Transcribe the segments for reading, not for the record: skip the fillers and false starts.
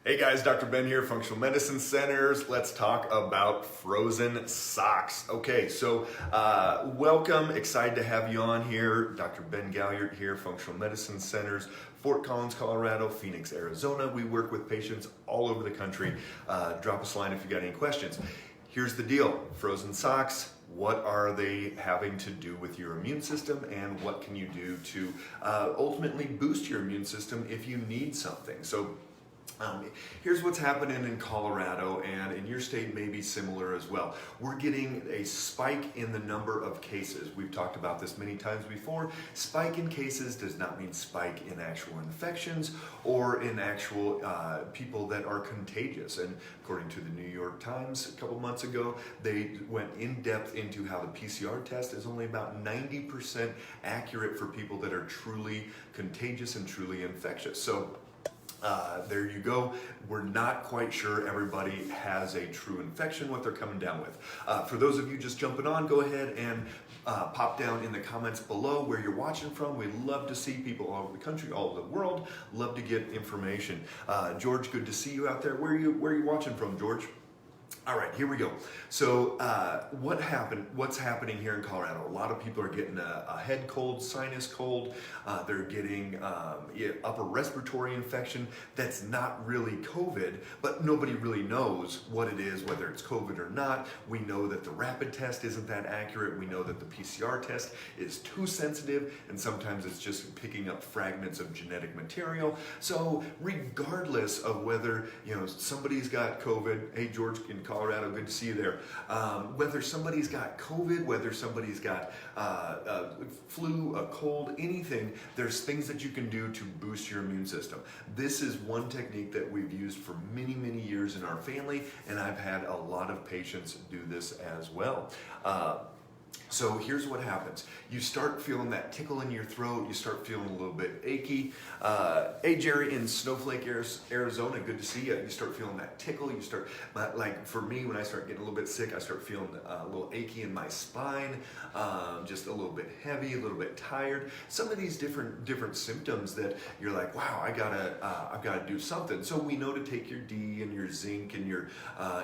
Hey guys, Dr. Ben here, Functional Medicine Centers. Let's talk about frozen socks. Okay, so welcome, excited to have you on here. Dr. Ben Galliard here, Functional Medicine Centers, Fort Collins, Colorado, Phoenix, Arizona. We work with patients all over the country. Drop us a line if you got any questions. Here's the deal, frozen socks. What are they having to do with your immune system, and what can you do to ultimately boost your immune system if you need something? So here's what's happening in Colorado, and in your state may be similar as well. We're getting a spike in the number of cases. We've talked about this many times before. Spike in cases does not mean spike in actual infections or in actual people that are contagious. And according to the New York Times a couple months ago, they went in depth into how the PCR test is only about 90% accurate for people that are truly contagious and truly infectious. So there you go. We're not quite sure everybody has a true infection, what they're coming down with. For those of you just jumping on, go ahead and pop down in the comments below where you're watching from. We love to see people all over the country, all over the world. Love to get information. George, good to see you out there. Where are you watching from, George? All right, here we go. So what's happening here in Colorado? A lot of people are getting a head cold, sinus cold. They're getting upper respiratory infection that's not really COVID, but nobody really knows what it is, whether it's COVID or not. We know that the rapid test isn't that accurate. We know that the PCR test is too sensitive, and sometimes it's just picking up fragments of genetic material. So regardless of whether somebody's got COVID, hey George in Colorado, good to see you there. Whether somebody's got COVID, whether somebody's got a flu, a cold, anything, there's things that you can do to boost your immune system. This is one technique that we've used for many, many years in our family, and I've had a lot of patients do this as well. So here's what happens. You start feeling that tickle in your throat. You start feeling a little bit achy. Hey, Jerry in Snowflake, Arizona, good to see you. You start feeling that tickle. You start, like for me, when I start getting a little bit sick, I start feeling a little achy in my spine, just a little bit heavy, a little bit tired. Some of these different symptoms that you're like, wow, I've gotta do something. So we know to take your D and your zinc and your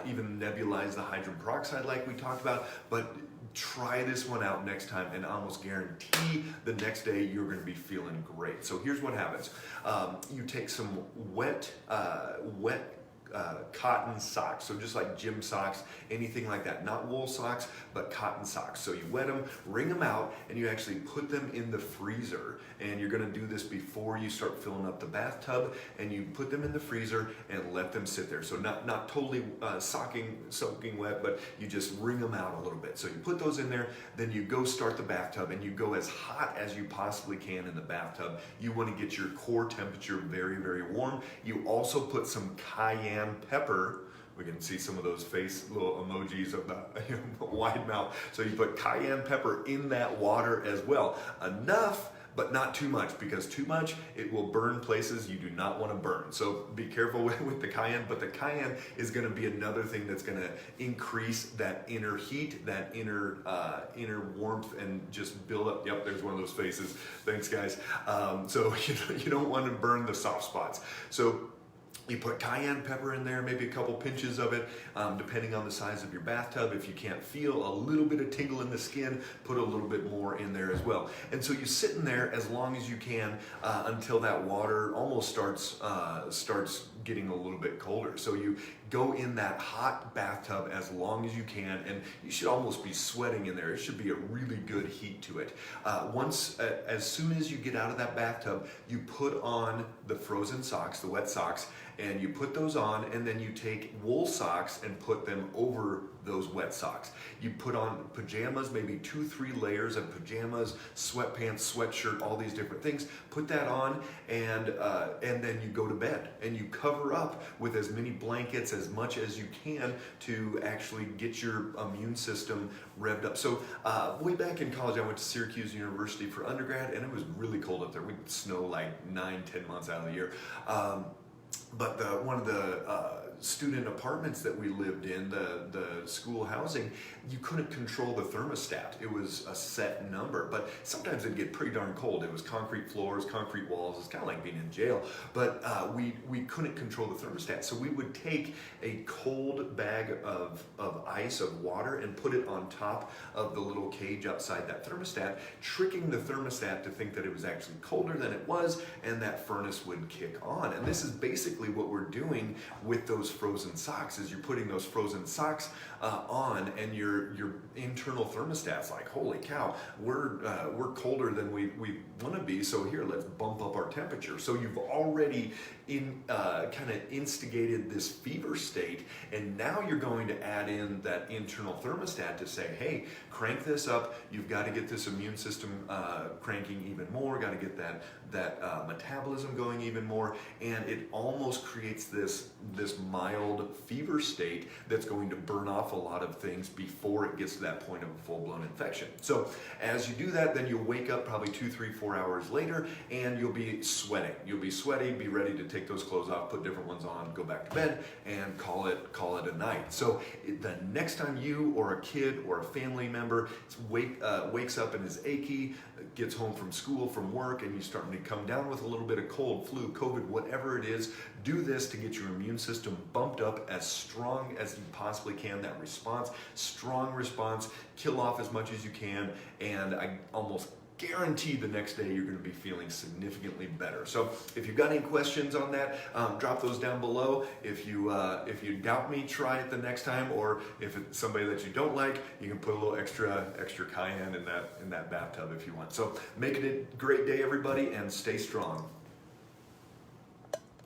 even nebulize the hydrogen peroxide like we talked about, but try this one out next time and almost guarantee the next day you're going to be feeling great. So here's what happens. You take some wet cotton socks, so just like gym socks, anything like that, not wool socks, but cotton socks. So you wet them, wring them out, and you actually put them in the freezer. And you're going to do this before you start filling up the bathtub, and you put them in the freezer and let them sit there. So not totally soaking wet, but you just wring them out a little bit. So you put those in there, then you go start the bathtub, and you go as hot as you possibly can in the bathtub. You want to get your core temperature very, very warm. You also put some cayenne pepper. We can see some of those little emojis of the wide mouth. So you put cayenne pepper in that water as well. Enough, but not too much, because too much, it will burn places you do not want to burn. So be careful with the cayenne, but the cayenne is going to be another thing that's going to increase that inner heat, that inner warmth, and just build up. Yep, there's one of those faces. Thanks, guys. So you don't want to burn the soft spots. So you put cayenne pepper in there, maybe a couple pinches of it, depending on the size of your bathtub. If you can't feel a little bit of tingle in the skin, put a little bit more in there as well. And so you sit in there as long as you can until that water almost starts getting a little bit colder. So you go in that hot bathtub as long as you can, and you should almost be sweating in there. It should be a really good heat to it. As soon as you get out of that bathtub, you put on the frozen socks, the wet socks, and you put those on, and then you take wool socks and put them over those wet socks. You put on pajamas, maybe 2-3 layers of pajamas, sweatpants, sweatshirt, all these different things. Put that on, and then you go to bed, and you cover up with as many blankets, as much as you can, to actually get your immune system revved up. So way back in college, I went to Syracuse University for undergrad, and it was really cold up there. We'd snow like 9-10 months out of the year. but one of the student apartments that we lived in, the school housing, you couldn't control the thermostat. It was a set number, but sometimes it'd get pretty darn cold. It was concrete floors, concrete walls. It's kind of like being in jail, but we couldn't control the thermostat. So we would take a cold bag of ice, of water, and put it on top of the little cage outside that thermostat, tricking the thermostat to think that it was actually colder than it was, and that furnace would kick on. And this is basically what we're doing with those frozen socks, is you're putting those frozen socks on, and your internal thermostat's like, holy cow, we're colder than we want to be, so here, let's bump up our temperature. So you've already kind of instigated this fever state, and now you're going to add in that internal thermostat to say, hey, crank this up. You've got to get this immune system cranking even more, got to get that metabolism going even more, and it almost creates this mild fever state that's going to burn off a lot of things before it gets to that point of a full-blown infection. So as you do that, then you'll wake up probably 2, 3, 4 hours later, and you'll be sweating. You'll be sweaty, be ready to take those clothes off, put different ones on, go back to bed, and call it a night. So the next time you or a kid or a family member wakes up and is achy, gets home from school, from work, and you're starting to come down with a little bit of cold, flu, COVID, whatever it is, do this to get your immune system bumped up as strong as you possibly can. That response, strong response, kill off as much as you can, and I almost guarantee the next day you're going to be feeling significantly better. So if you've got any questions on that, drop those down below. If you doubt me, try it the next time, or if it's somebody that you don't like, you can put a little extra cayenne in that bathtub if you want. So make it a great day, everybody, and stay strong.